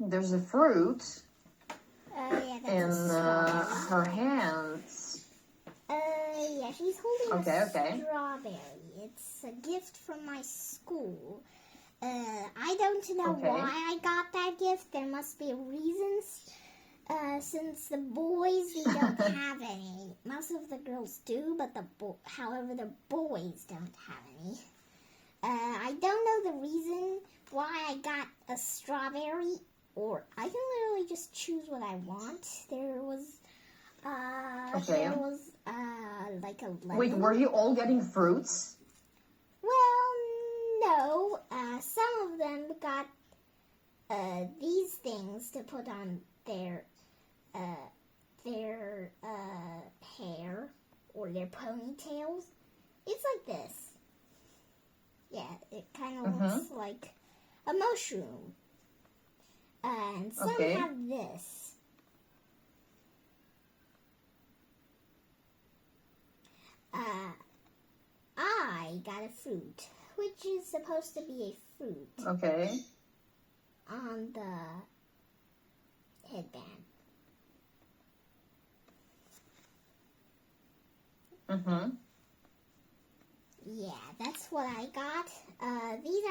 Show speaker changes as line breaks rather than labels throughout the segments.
there's a fruit
Yeah, that's
in
a strawberry.
her hands.
Yeah, she's holding
Okay,
a
okay.
strawberry. It's a gift from my school. I don't know
Okay.
why I got that gift. There must be reasons. Since the boys, they don't have any. Most of the girls do, but however, the boys don't have any. I don't know the reason why I got a strawberry, or I can literally just choose what I want. There was,
Okay.
like a lemon.
Wait, were you all getting fruits?
Well, no. Some of them got these things to put on their hair or their ponytails. It's like this. Yeah, it kind of looks like a mushroom. And some
Okay.
have this. I got a fruit, which is supposed to be a fruit,
Okay.
on the headband.
Mm-hmm.
Yeah, that's what I got. These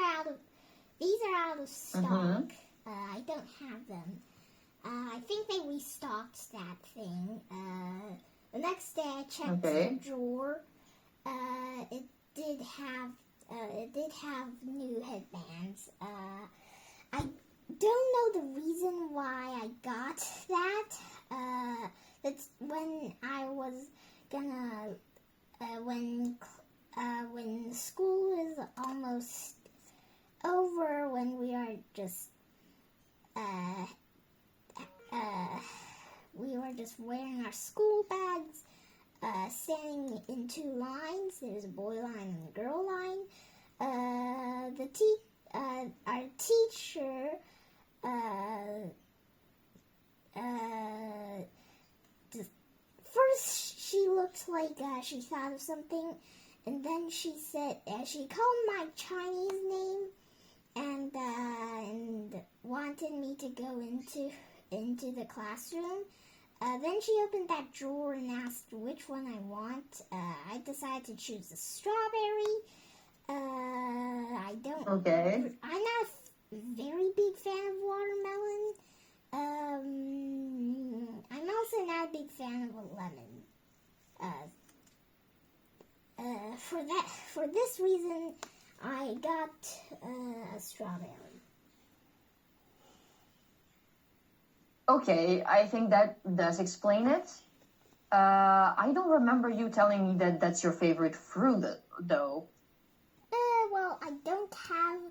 are out of stock. I don't have them. I think they restocked that thing. The next day I checked the drawer. It did have new headbands. I don't know the reason why I got that. That's when I was gonna when school is almost over, when we are just wearing our school bags, standing in two lines. There's a boy line and a girl line. Our teacher first she looked like she thought of something, and then she said she called my Chinese name and wanted me to go into the classroom. Then she opened that drawer and asked which one I want. I decided to choose the strawberry.
Okay.
I'm not a very big fan of watermelon. I'm also not a big fan of a lemon. For this reason, I got a strawberry.
Okay, I think that does explain it. I don't remember you telling me that that's your favorite fruit, though.
Well, I don't have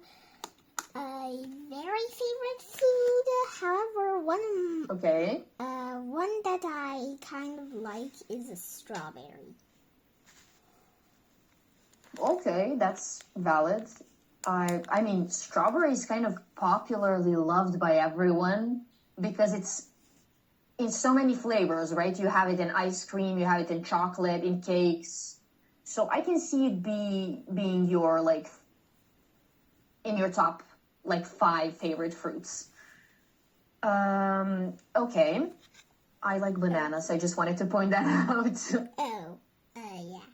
a very favorite food. However, one that I kind of like is a strawberry.
Okay, that's valid. I mean, strawberry is kind of popularly loved by everyone because it's in so many flavors, right? You have it in ice cream, you have it in chocolate, in cakes. So I can see it being your in your top 5 favorite fruits. Okay. I like bananas. I just wanted to point that out.
Oh, yeah.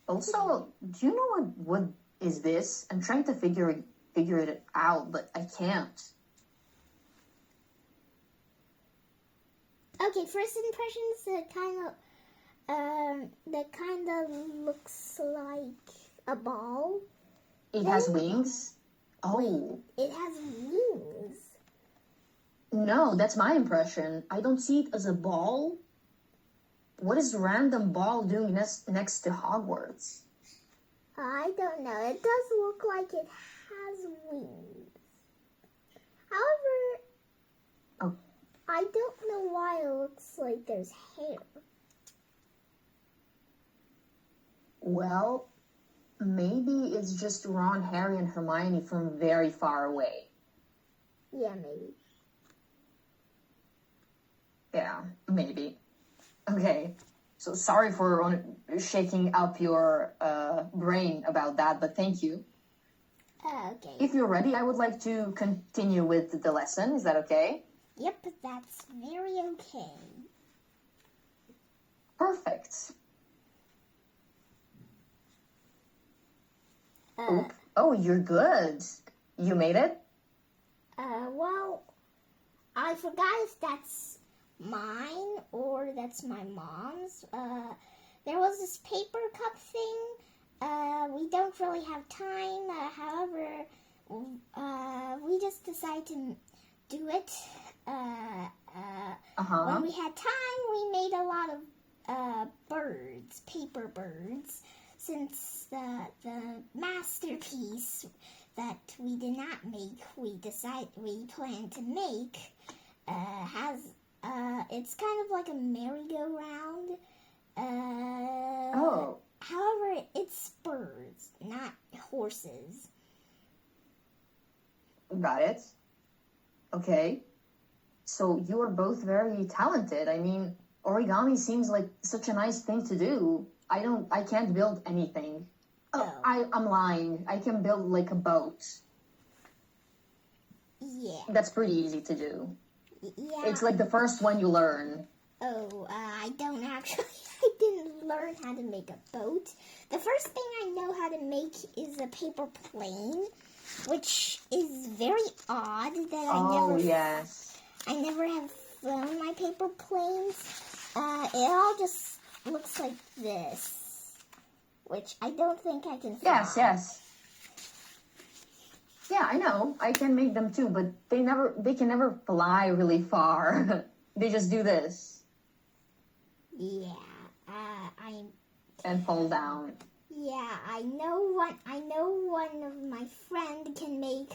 Also, do you know what is this? I'm trying to figure it out, but I can't.
Okay, first impressions, that kind of looks like a ball.
It has wings? Oh.
It has wings.
No, that's my impression. I don't see it as a ball. What is random ball doing next to Hogwarts?
I don't know. It does look like it has wings. However, I don't know why it looks like there's hair.
Well, maybe it's just Ron, Harry, and Hermione from very far away.
Yeah, maybe.
Yeah, maybe. Okay, so sorry for shaking up your brain about that, but thank you.
Okay.
If you're ready, I would like to continue with the lesson. Is that okay?
Yep, that's very okay.
Perfect.
Uh,
Oh, you're good. You made it?
well, I forgot if that's mine or that's my mom's. There was this paper cup thing. We don't really have time. However, we just decided to do it.
Uh-huh.
When we had time, we made a lot of birds, paper birds, since the masterpiece that we did not make, we planned to make, has it's kind of like a merry-go-round.
Oh,
However, it's birds, not horses.
got it. Okay. So you are both very talented. I mean, origami seems like such a nice thing to do. I can't build anything. Oh, I'm lying. I can build like a boat.
Yeah.
That's pretty easy to do.
Yeah.
It's like the first one you learn.
Oh, I don't actually. I didn't learn how to make a boat. The first thing I know how to make is a paper plane, which is very odd that I never have flown my paper planes. It all just looks like this, which I don't think I can fly.
Yes. Yeah, I know. I can make them too, but they can never fly really far. They just do this.
Yeah,
and fall down.
Yeah, I know one of my friend can make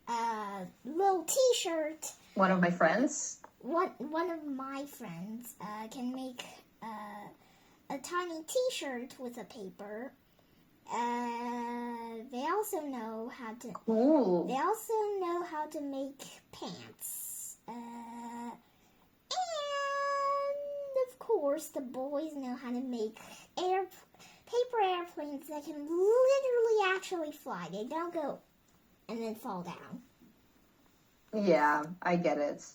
a little T-shirt.
One of my friends?
One of my friends can make a tiny T-shirt with a paper. They also know how to.
Cool.
They also know how to make pants. And of course, the boys know how to make paper airplanes that can literally actually fly. They don't go and then fall down.
Yeah, I get it.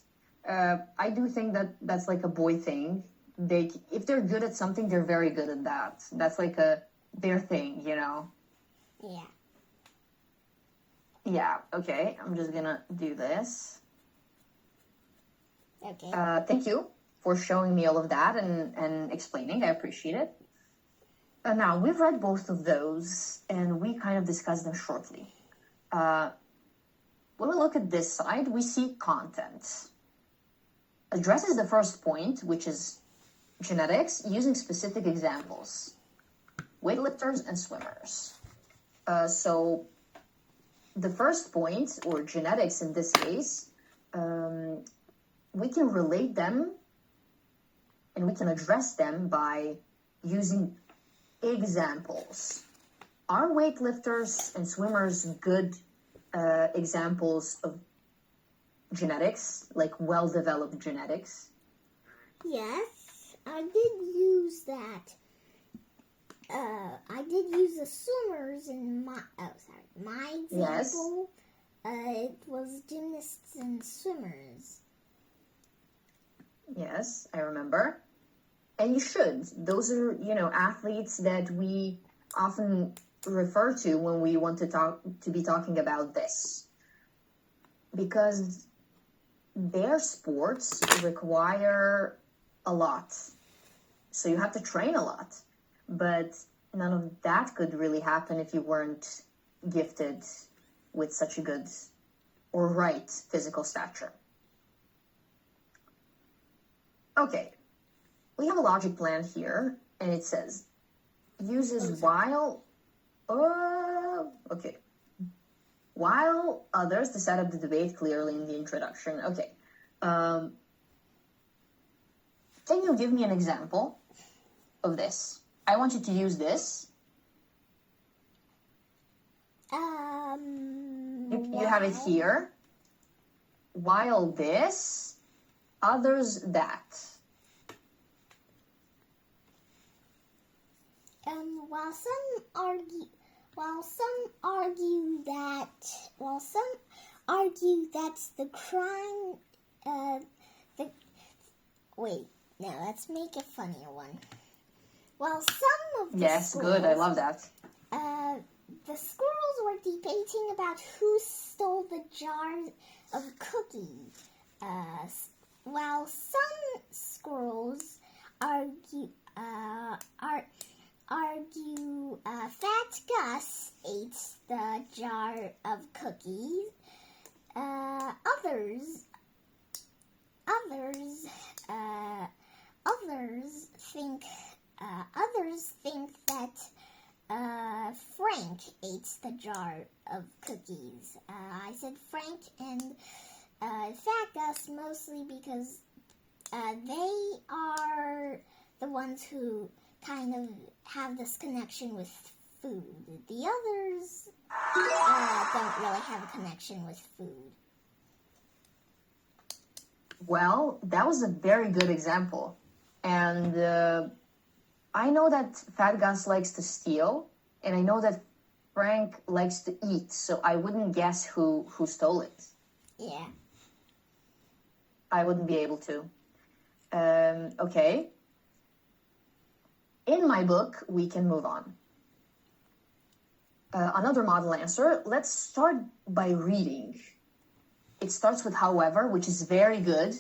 I do think that that's like a boy thing. If they're good at something, they're very good at that. That's like their thing, you know?
Yeah.
Yeah, okay. I'm just gonna do this.
Okay.
Thank you for showing me all of that and explaining. I appreciate it. Now, we've read both of those, and we kind of discussed them shortly. When we look at this side, we see content. Addresses the first point, which is genetics, using specific examples. Weightlifters and swimmers. So the first point, or genetics in this case, we can relate them and we can address them by using examples. Are weightlifters and swimmers good examples of genetics, like well-developed genetics?
Yes, I did use that. I did use the swimmers in my example. Yes. It was gymnasts and swimmers.
Yes, I remember. And you should. Those are, athletes that we often refer to when we want to be talking about this. Because their sports require a lot. So you have to train a lot. But none of that could really happen if you weren't gifted with such a good or right physical stature. Okay, we have a logic plan here, and it says, uses while others to set up the debate clearly in the introduction. Okay, can you give me an example of this? I want you to use this. You have it here. While this, others that.
While some While some argue that's the crime, wait, now let's make a funnier one. While some of the
Yes, good. I love that.
The squirrels were debating about who stole the jar of cookies. While some squirrels argue Fat Gus ate the jar of cookies. Others think that Frank ate the jar of cookies. I said Frank and Fat Gus mostly because they are the ones who kind of have this connection with food. The others don't really have a connection with food.
Well, that was a very good example. And I know that Fat Gus likes to steal, and I know that Frank likes to eat, so I wouldn't guess who stole it.
Yeah.
I wouldn't be able to. Okay. In my book, we can move on. Another model answer. Let's start by reading. It starts with however, which is very good.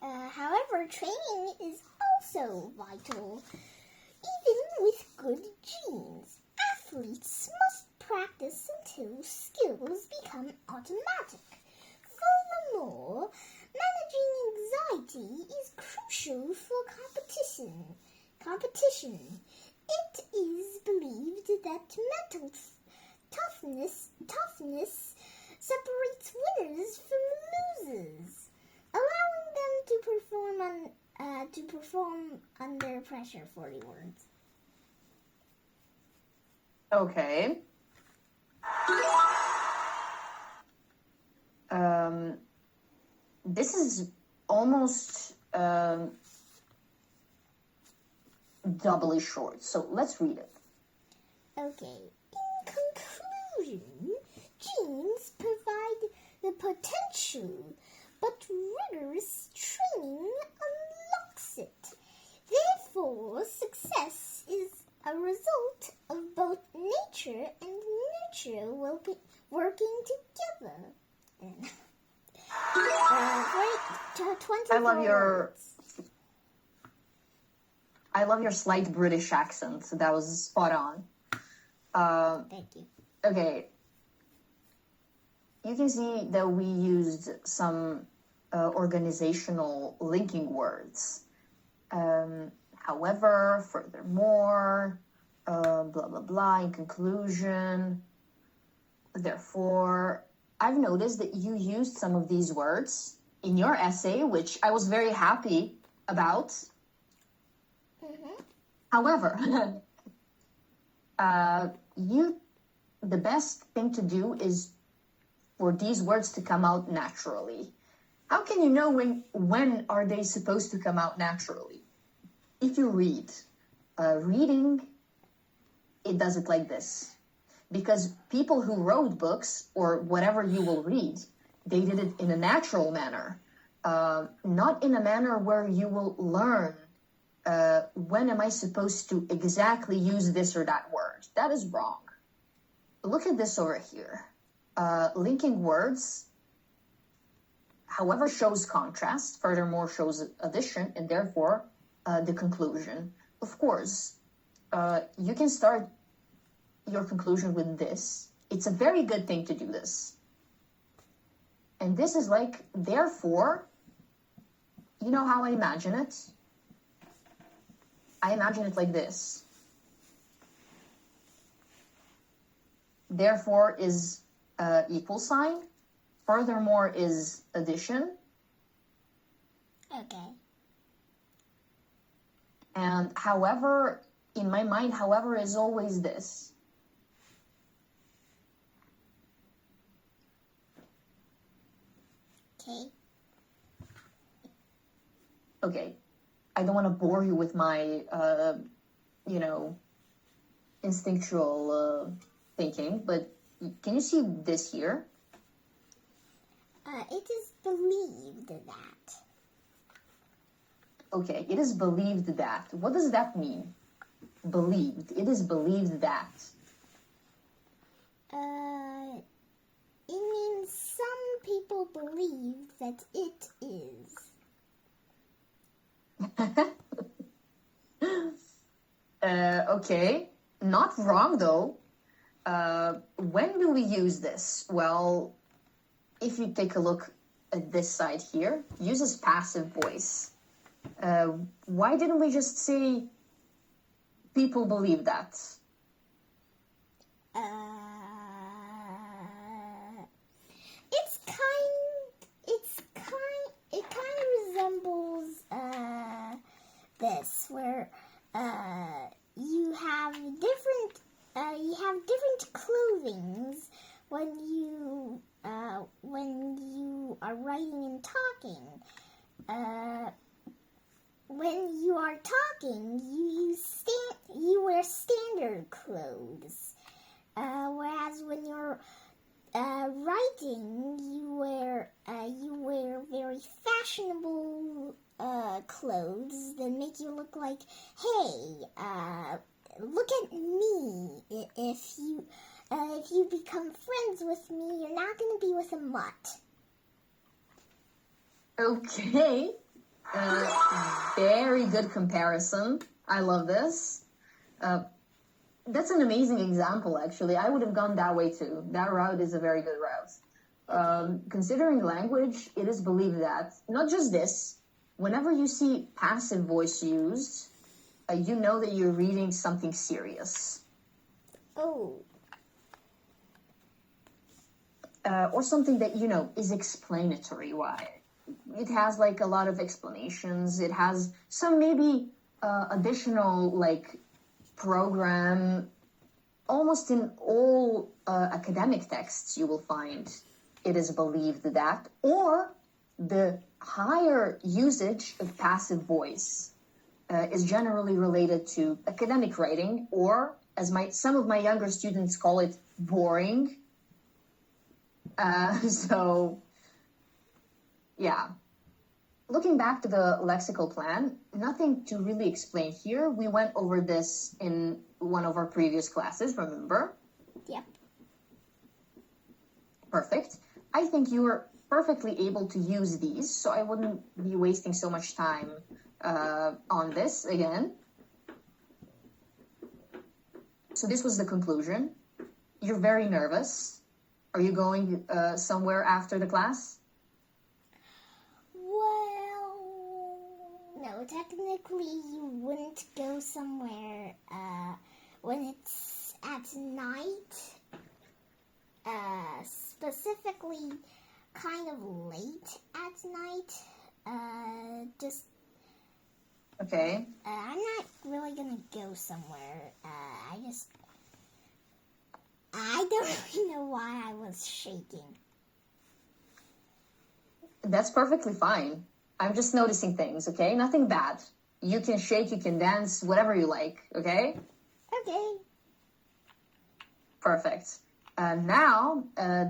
However, training is also vital. Even with good genes, athletes must practice until skills become automatic. Furthermore, managing anxiety is crucial for competition. It is believed that mental toughness separates winners from losers, allowing them to perform under pressure. 40 words.
Okay. This is almost doubly short, so let's read it.
Okay. In conclusion, genes provide the potential, but rigorous training unlocks it. Therefore, success is a result of both nature and nurture working together. 24
I love your slight British accent. That was spot on.
Thank you.
Okay. You can see that we used some organizational linking words. However, furthermore, blah, blah, blah, in conclusion. Therefore, I've noticed that you used some of these words in your essay, which I was very happy about.
Mm-hmm.
However, the best thing to do is for these words to come out naturally. How can you know when are they supposed to come out naturally? If you read, reading, it does it like this. Because people who wrote books, or whatever you will read, they did it in a natural manner. Not in a manner where you will learn when am I supposed to exactly use this or that word. That is wrong. Look at this over here. Linking words, however, shows contrast, furthermore shows addition, and therefore the conclusion. Of course, you can start your conclusion with this. It's a very good thing to do this. And this is like, therefore, you know how I imagine it? I imagine it like this. Therefore is equal sign. Furthermore is addition.
Okay.
And however, in my mind, however is always this.
Okay.
Okay. I don't want to bore you with my, instinctual thinking, but can you see this here?
It is believed that.
Okay, it is believed that. What does that mean? Believed. It is believed that.
It means some people believe that it is.
Okay, not wrong though. When do we use this? Well, if you take a look at this side here, uses passive voice. Why didn't we just say people believe that?
It kind of resembles this, where you have different clothings when you are writing and talking. When you are talking, you wear standard clothes, whereas when you're writing, you wear very fashionable clothes that make you look like, hey, look at me. If you become friends with me, you're not going to be with a mutt.
Okay. Very good comparison. I love this. That's an amazing example, actually. I would have gone that way too. That route is a very good route. Considering language, it is believed that, not just this, whenever you see passive voice used, you know that you're reading something serious.
Oh.
Or something that, is explanatory. Why? It has like a lot of explanations. It has some maybe additional like program. Almost in all academic texts you will find it is believed that, or the higher usage of passive voice is generally related to academic writing, or as some of my younger students call it, boring. So yeah, looking back to the lexical plan, nothing to really explain here. We went over this in one of our previous classes, remember?
Yep.
Perfect. I think you were perfectly able to use these, so I wouldn't be wasting so much time on this again. So this was the conclusion. You're very nervous. Are you going somewhere after the class?
No, technically you wouldn't go somewhere when it's at night, specifically kind of late at night.
Okay.
I'm not really gonna go somewhere. I don't really know why I was shaking.
That's perfectly fine. I'm just noticing things, okay? Nothing bad. You can shake, you can dance, whatever you like, okay?
Okay.
Perfect. Now,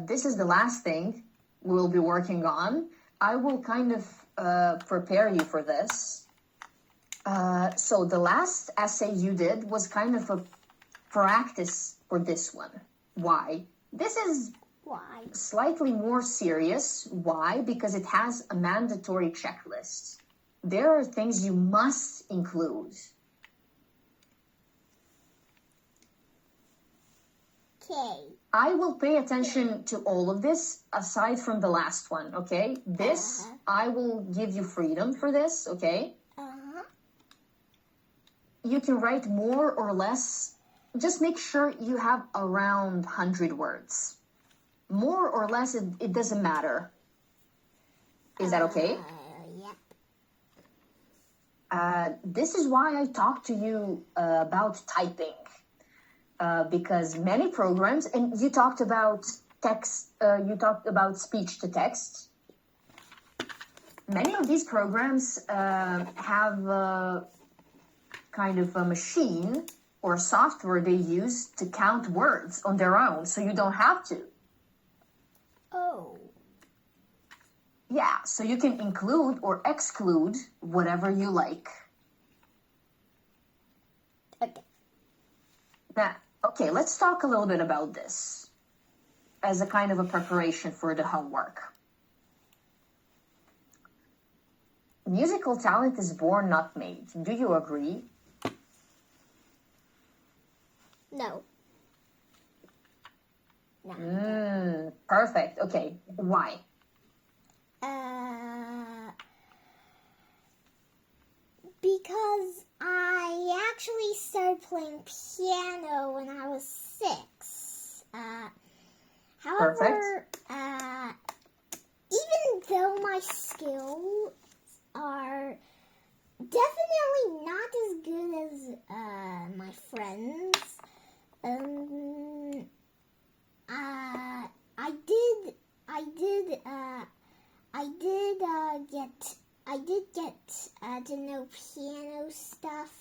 this is the last thing we'll be working on. I will kind of prepare you for this. So the last essay you did was kind of a practice for this one. Why? This is
Why?
slightly more serious. Why? Because it has a mandatory checklist. There are things you must include.
Okay.
I will pay attention to all of this aside from the last one, okay? This, I will give you freedom for this, okay? You can write more or less. Just make sure you have around 100 words. More or less, it doesn't matter. Is that okay?
Yep.
This is why I talked to you about typing. Because many programs, and you talked about text, you talked about speech to text. Many of these programs have kind of a machine or software they use to count words on their own, so you don't have to.
Oh.
Yeah, so you can include or exclude whatever you like.
Okay.
Now, okay, let's talk a little bit about this as a kind of a preparation for the homework. Musical talent is born, not made. Do you agree?
No. No.
Perfect. Okay, why?
Because I actually started playing piano when I was 6. However, even though my skills are definitely not as good as my friends, I did get to know piano stuff.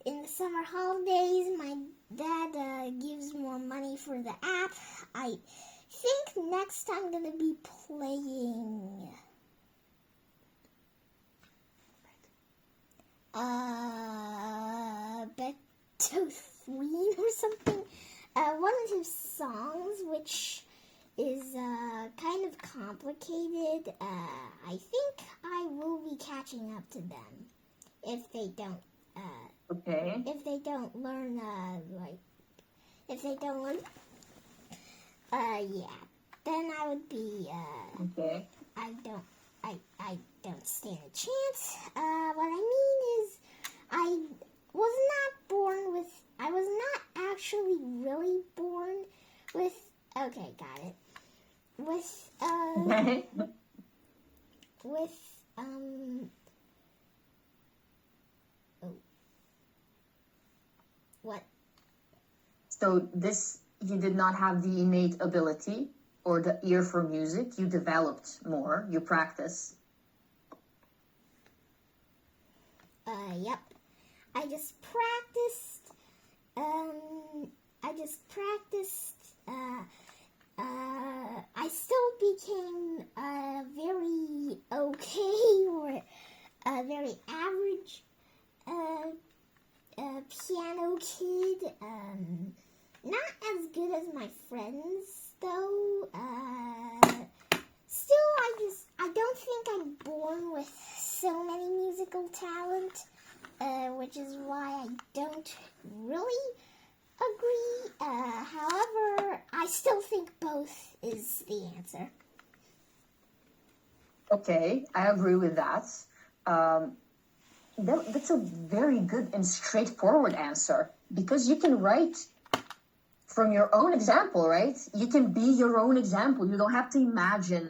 In the summer holidays, my dad gives more money for the app. I think next I'm gonna be playing Beethoven or something. One of his songs, which is kind of complicated. I think I will be catching up to them if they don't.
Okay.
If they don't learn, yeah, then I would be.
Okay.
I don't stand a chance. What I mean is, I was not actually really born with. Okay, got it. With what?
So this, you did not have the innate ability or the ear for music. You developed more. You practice.
Yep. I just practiced. I still became a very okay or a very average piano kid. Not as good as my friends, though. Still, I don't think I'm born with so many musical talent, which is why I don't really agree. However, I still think both is the answer.
Okay, I agree with that. That's a very good and straightforward answer, because you can write from your own example, right? You can be your own example. You don't have to imagine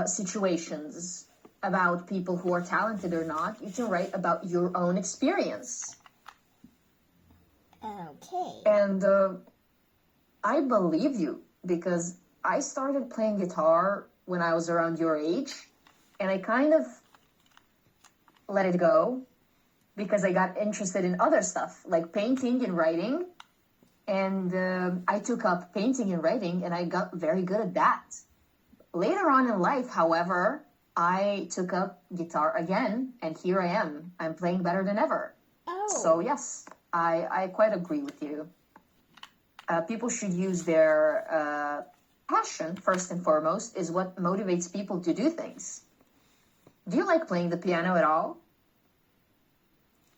situations about people who are talented or not. You can write about your own experience.
Okay.
And I believe you, because I started playing guitar when I was around your age, and I kind of let it go because I got interested in other stuff like painting and writing. And I took up painting and writing, and I got very good at that. Later on in life, however, I took up guitar again, and here I am. I'm playing better than ever.
Oh.
So yes, I quite agree with you. People should use their passion, first and foremost, is what motivates people to do things. Do you like playing the piano at all?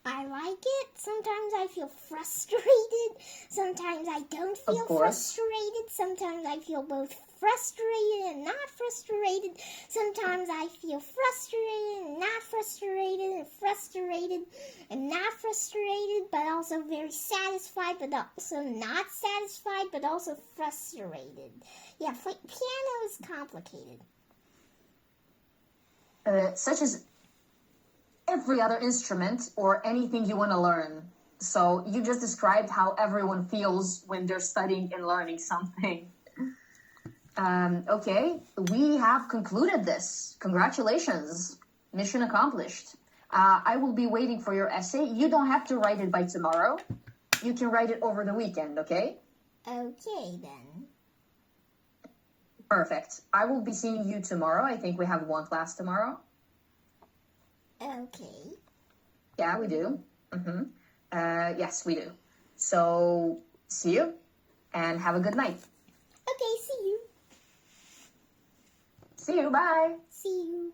I like it. Sometimes I feel frustrated. Sometimes I don't feel frustrated. Sometimes I feel both frustrated and not frustrated. Sometimes I feel frustrated and not frustrated, and frustrated and not frustrated, but also very satisfied, but also not satisfied, but also frustrated. Yeah, piano is complicated.
Such as every other instrument or anything you want to learn. So you just described how everyone feels when they're studying and learning something. Okay, we have concluded this. Congratulations. Mission accomplished. I will be waiting for your essay. You don't have to write it by tomorrow. You can write it over the weekend, okay?
Okay, then.
Perfect. I will be seeing you tomorrow. I think we have one class tomorrow.
Okay.
Yeah, we do. Yes, we do. So, see you, and have a good night.
Okay, see you.
See you, bye.
See you.